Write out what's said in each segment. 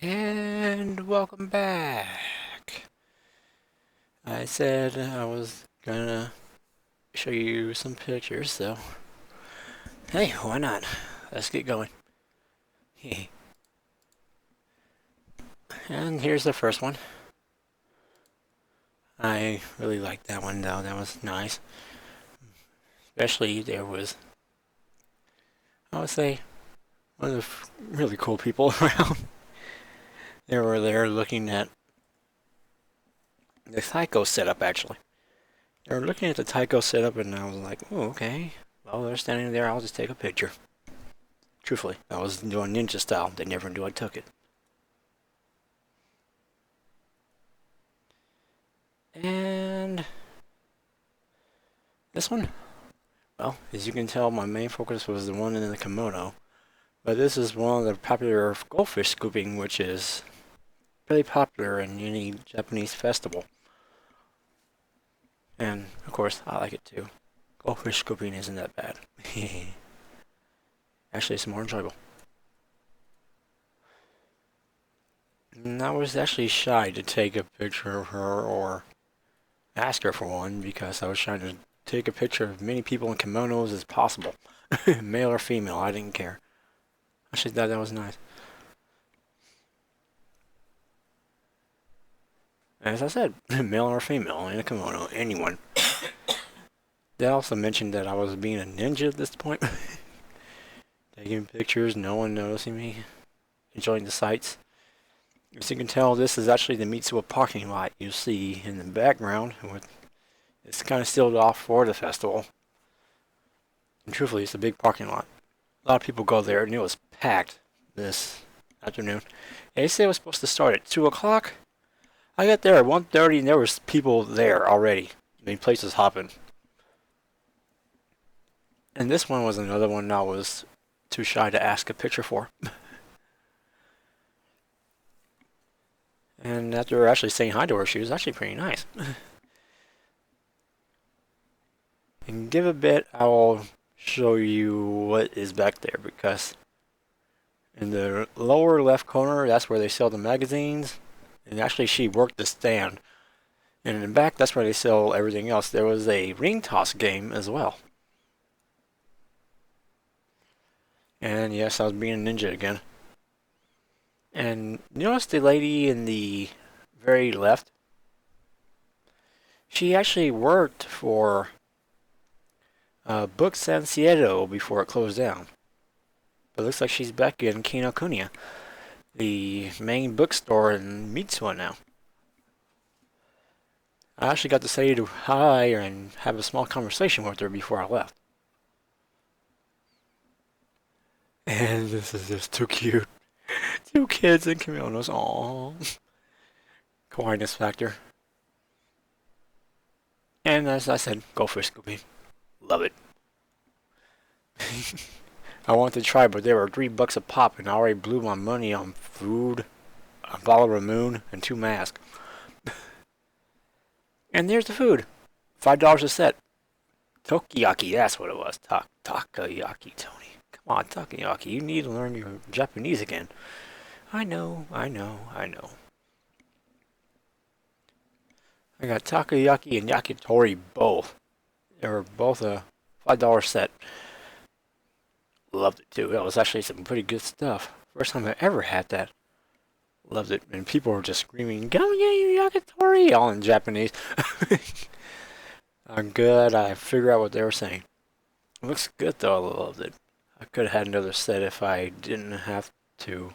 And welcome back. I said I was gonna show you some pictures, so hey, why not? Let's get going. And here's the first one. I really liked that one though, that was nice. Especially there was, I would say, one of the really cool people around. They were there looking at the Tycho setup actually. They were looking at the Tycho setup and I was like, oh, okay. Well, they're standing there, I'll just take a picture. Truthfully, I was doing ninja style. They never knew I took it. And this one, well, as you can tell, my main focus was the one in the kimono. But this is one of the popular goldfish scooping, which is really popular in any Japanese festival. And, of course, I like it too. Goldfish scooping isn't that bad. Actually, it's more enjoyable. And I was actually shy to take a picture of her or ask her for one because I was trying to take a picture of many people in kimonos as possible. Male or female, I didn't care. I actually thought that was nice. As I said, male or female in a kimono, anyone. They also mentioned that I was being a ninja at this point. Taking pictures, no one noticing me, enjoying the sights. As you can tell, this is actually the Mitsuwa parking lot you see in the background. It's kind of sealed off for the festival. And truthfully, it's a big parking lot. A lot of people go there, and it was packed this afternoon. They said it was supposed to start at 2 o'clock. I got there at 1:30, and there was people there already. I mean, places hopping. And this one was another one I was too shy to ask a picture for. And after actually saying hi to her, she was actually pretty nice. And give a bit, I will show you what is back there because in the lower left corner, that's where they sell the magazines. And actually, she worked the stand. And in the back, that's where they sell everything else. There was a ring toss game as well. And yes, I was being a ninja again. And notice the lady in the very left? She actually worked for Book San Sieto before it closed down. But it looks like she's back in Kinokuniya, the main bookstore in Mitsuwa now. I actually got to say hi and have a small conversation with her before I left. And this is just too cute. Two kids in kimonos. Aww. Kawaiiness factor. And as I said, go for Scooby. Love it. I wanted to try, but they were $3 a pop, and I already blew my money on food, a bottle of Ramoon, and 2 masks. And there's the food. $5 a set. Tokiyaki, that's what it was. Takoyaki, Tony. Come on, Takoyaki, you need to learn your Japanese again. I know. I got takoyaki and yakitori both. They were both a $5 set. Loved it too. That was actually some pretty good stuff. First time I ever had that. Loved it. And people were just screaming, "Go get your yakitori!" all in Japanese. I'm good. I figured out what they were saying. It looks good though. I loved it. I could have had another set if I didn't have to.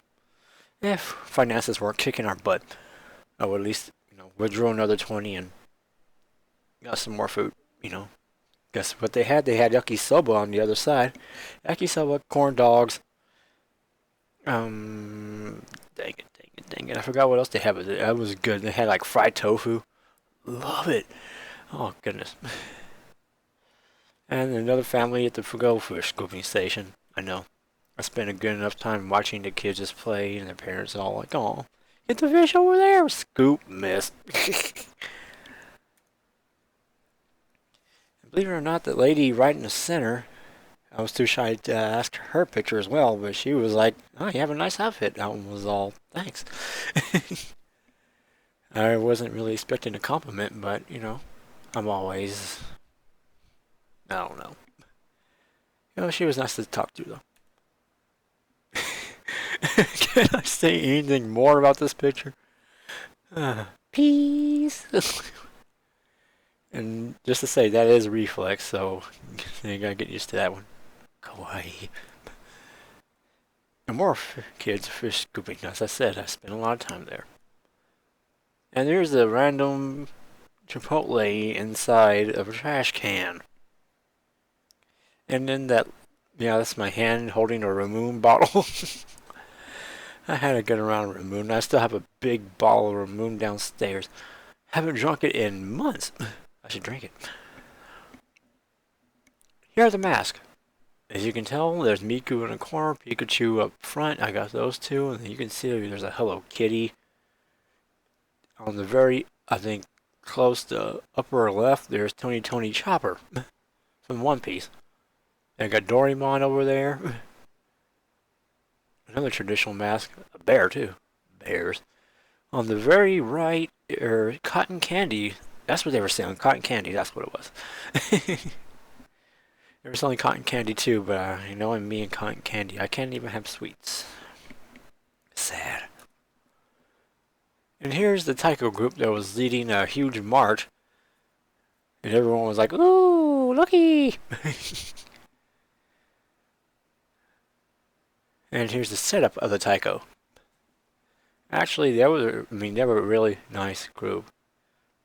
If finances weren't kicking our butt, I would at least, withdraw another 20 and got some more food, Guess what they had? They had yakisoba on the other side. Yakisoba, corn dogs. Dang it. I forgot what else they had, but it was good. They had like fried tofu. Love it. Oh, goodness. And another family at the goldfish scooping station. I know. I spent a good enough time watching the kids just play, and their parents all like, "Oh, get the fish over there." Scoop, miss. Believe it or not, the lady right in the center, I was too shy to ask her picture as well, but she was like, "Oh, you have a nice outfit." That one was all, "Thanks." I wasn't really expecting a compliment, but I'm always, I don't know. She was nice to talk to though. Can I say anything more about this picture? Peace. And just to say, that is reflex, so you gotta get used to that one. Kawaii. And more kids fish scooping. As I said, I spent a lot of time there. And there's a random Chipotle inside of a trash can. And then that's my hand holding a Ramoon bottle. I had a good amount of Ramoon. I still have a big bottle of Ramoon downstairs. Haven't drunk it in months. I should drink it. Here are the masks. As you can tell, there's Miku in the corner, Pikachu up front. I got those two, and you can see there's a Hello Kitty. On the very, I think, close to upper left, there's Tony Chopper from One Piece. And I got Doraemon over there. Another traditional mask, a bear too. Bears. On the very right, cotton candy. That's what they were selling. Cotton candy. That's what it was. They were selling cotton candy too, but I'm me and cotton candy. I can't even have sweets. Sad. And here's the Taiko group that was leading a huge march. And everyone was like, "Ooh, looky!" And here's the setup of the Taiko. Actually, they were a really nice group.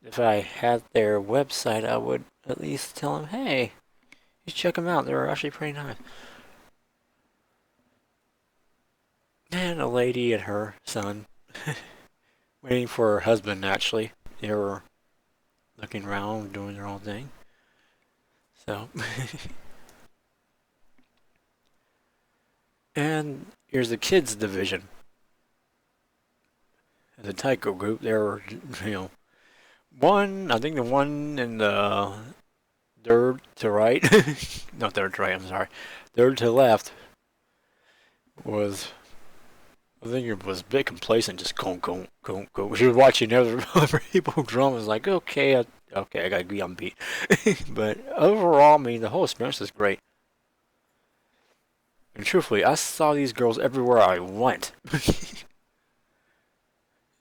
If I had their website, I would at least tell them, "Hey, you check them out. They're actually pretty nice." And a lady and her son, waiting for her husband, actually. They were looking around, doing their own thing. So, and here's the kids division. The Taiko group, there were, I think the one in the third to right, not third to right, I'm sorry, third to left was, I think it was a bit complacent, just go. She was watching other people drum, was like, okay, I gotta be on beat. But overall, the whole experience is great. And truthfully, I saw these girls everywhere I went.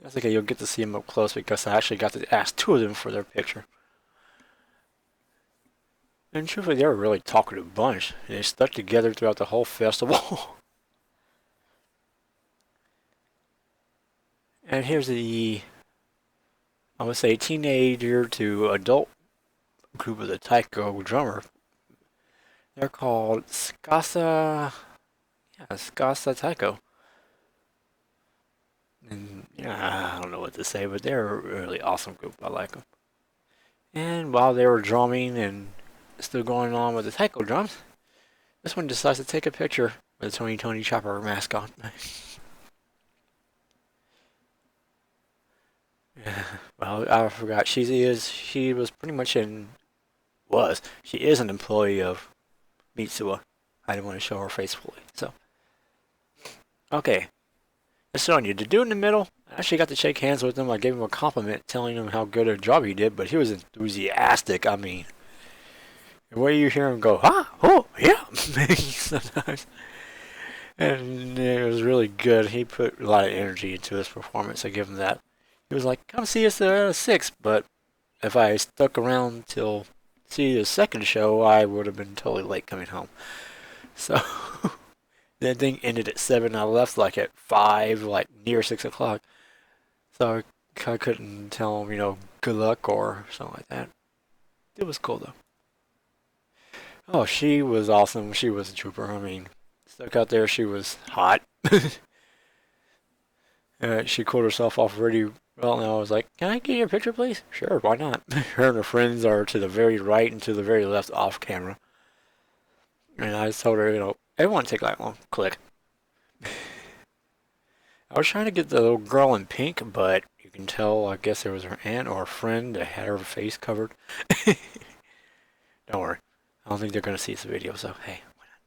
That's okay, you'll get to see them up close because I actually got to ask two of them for their picture. And truthfully, they were a really talkative bunch. They stuck together throughout the whole festival. And here's the, I would say, teenager to adult group of the Taiko drummer. They're called Skasa Taiko. And I don't know what to say, but they're a really awesome group. I like them. And while they were drumming and still going on with the Taiko drums, this one decides to take a picture with the Tony Chopper mask on. Yeah, well, I forgot. She is an employee of Mitsuwa. I didn't want to show her face fully. So, okay. Sonya, the dude in the middle, I actually got to shake hands with him. I gave him a compliment telling him how good a job he did, but he was enthusiastic. The way you hear him go, oh, yeah, sometimes. And it was really good. He put a lot of energy into his performance. I give him that. He was like, come see us at 6, but if I stuck around till see the second show, I would have been totally late coming home. So, that thing ended at 7. I left at 5, near 6 o'clock. So I couldn't tell him, good luck or something like that. It was cool though. Oh, she was awesome. She was a trooper. Stuck out there. She was hot. She cooled herself off really well, and I was like, can I get your picture, please? Sure, why not? Her and her friends are to the very right and to the very left off camera. And I told her, it won't take that long. Click. I was trying to get the little girl in pink, but you can tell, I guess there was her aunt or a friend that had her face covered. Don't worry. I don't think they're going to see this video, so hey, why not?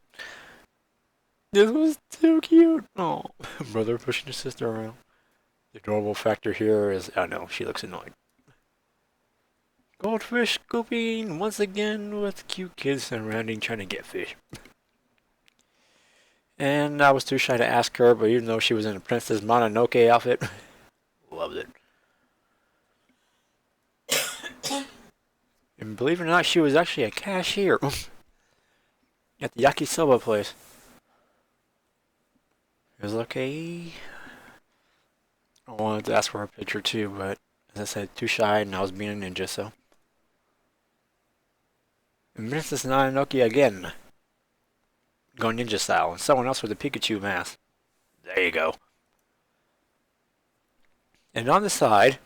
This was too cute. Oh, brother pushing his sister around. The adorable factor here is, oh no, she looks annoyed. Goldfish scooping once again with cute kids surrounding trying to get fish. And I was too shy to ask her, but even though she was in a Princess Mononoke outfit, loved it. And believe it or not, she was actually a cashier at the yakisoba place. It was okay. I wanted to ask for a picture too, but as I said, too shy and I was being a ninja, so. And Princess Mononoke again. Going ninja style, and someone else with a Pikachu mask. There you go. And on the side,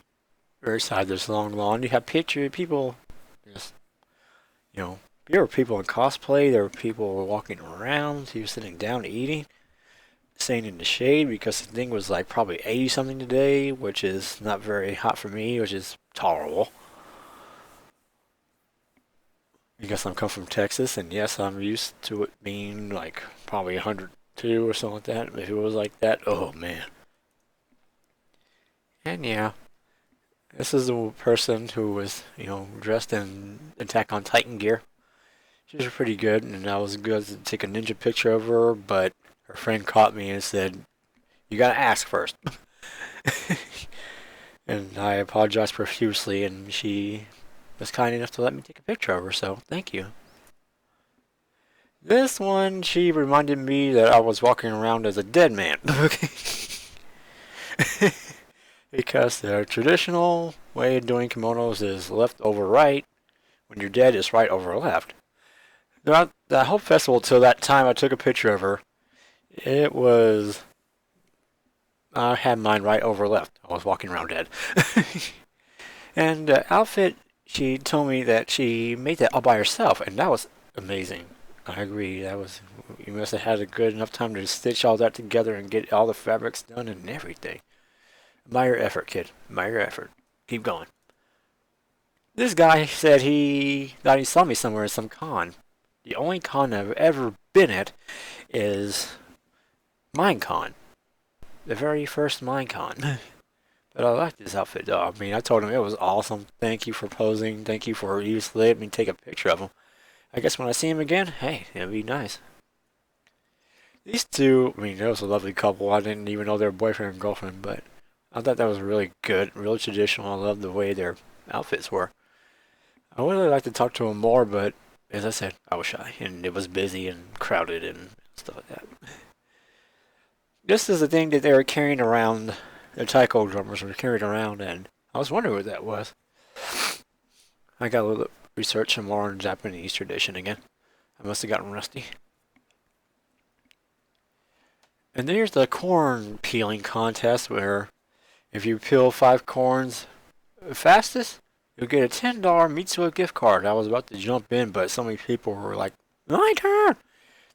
very side of this long lawn, you have people, just, you know, there were people in cosplay, there were people walking around, he was sitting down eating, staying in the shade because the thing was like probably 80 something today, which is not very hot for me, which is tolerable. I guess I'm come from Texas, and yes, I'm used to it being like probably 102 or something like that. If it was like that, oh man. And yeah, this is the person who was, dressed in Attack on Titan gear. She was pretty good, and I was good to take a ninja picture of her, but her friend caught me and said, "You gotta ask first." And I apologized profusely, and she was kind enough to let me take a picture of her, so thank you. This one, she reminded me that I was walking around as a dead man. Because the traditional way of doing kimonos is left over right. When you're dead, it's right over left. Throughout the whole festival till that time I took a picture of her, it was... I had mine right over left. I was walking around dead. And the outfit, she told me that she made that all by herself, and that was amazing. I agree. You must have had a good enough time to stitch all that together and get all the fabrics done and everything. Admire your effort, kid. Admire your effort. Keep going. This guy said he thought he saw me somewhere at some con. The only con I've ever been at is Minecon. The very first Minecon. But I like this outfit though. I mean, I told him it was awesome. Thank you for posing. Thank you for letting me take a picture of him. I guess when I see him again, hey, it'd be nice. These two, I mean, it was a lovely couple. I didn't even know they were boyfriend and girlfriend, but I thought that was really good, really traditional. I love the way their outfits were. I would really like to talk to them more, but as I said, I was shy, and it was busy and crowded and stuff like that. This is the thing that they were carrying around, the taiko drummers were carried around, and I was wondering what that was. I got a little research more on Japanese tradition again. I must have gotten rusty. And there's the corn peeling contest where if you peel 5 corns fastest, you'll get a $10 Mitsuo gift card. I was about to jump in, but so many people were like, my turn!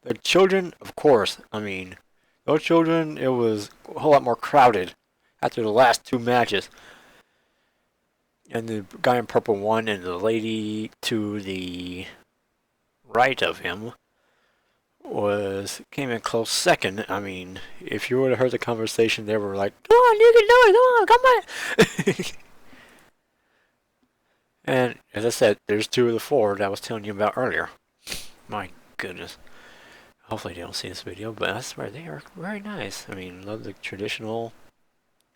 The children, of course, I mean, those children, it was a whole lot more crowded after the last 2 matches. And the guy in purple won, and the lady to the right of him came in close second. I mean, if you would have heard the conversation, they were like, "Come on, you can do it! Come on, come on!" And as I said, there's 2 of the 4 that I was telling you about earlier. My goodness. Hopefully they don't see this video, but I swear they are very nice. I mean, love the traditional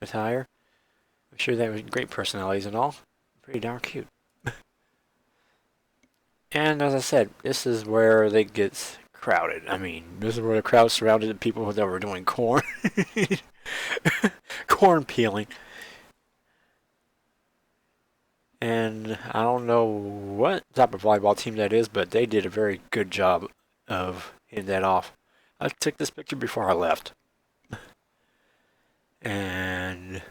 attire. I'm sure they have great personalities and all. Pretty darn cute. And as I said, this is where they get crowded. I mean, this is where the crowd surrounded the people that were doing corn. Corn peeling. And I don't know what type of volleyball team that is, but they did a very good job of hitting that off. I took this picture before I left. And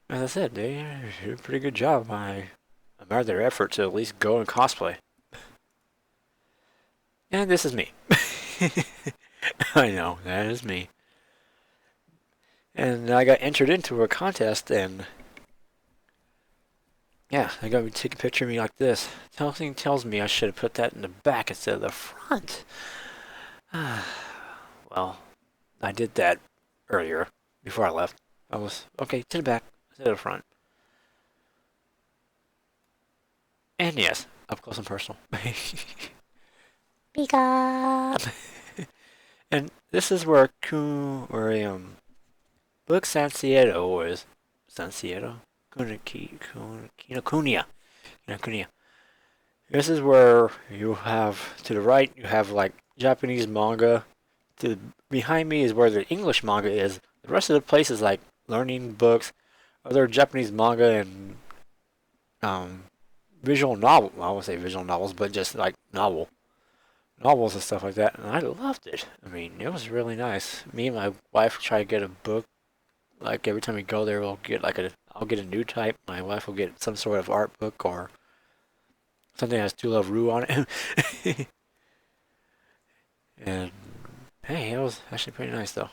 as I said, they did a pretty good job. I admire their effort to at least go and cosplay. And this is me. I know, that is me. And I got entered into a contest, and yeah, they got me take a picture of me like this. Something tells me I should have put that in the back instead of the front. well, I did that earlier before I left. I was okay to the back, to the front, and yes, up close and personal. Pick up. And this is where Book Sanciero is. Sanciero? Kinokuniya. Kinokuniya. This is where you have, to the right, you have like Japanese manga. Behind me is where the English manga is. The rest of the place is like learning books, other Japanese manga, and um, visual novel. Well, I won't say visual novels, but just like novels and stuff like that. And I loved it. I mean, it was really nice. Me and my wife try to get a book. Like every time we go there, I'll get a new type. My wife will get some sort of art book or something that has To Love Ru on it. And hey, it was actually pretty nice though.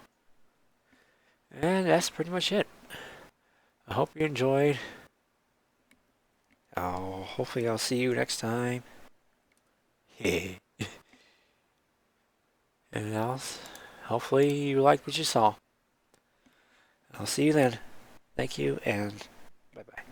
And that's pretty much it. I hope you enjoyed. Hopefully I'll see you next time. And else, hopefully you liked what you saw. I'll see you then. Thank you and bye bye.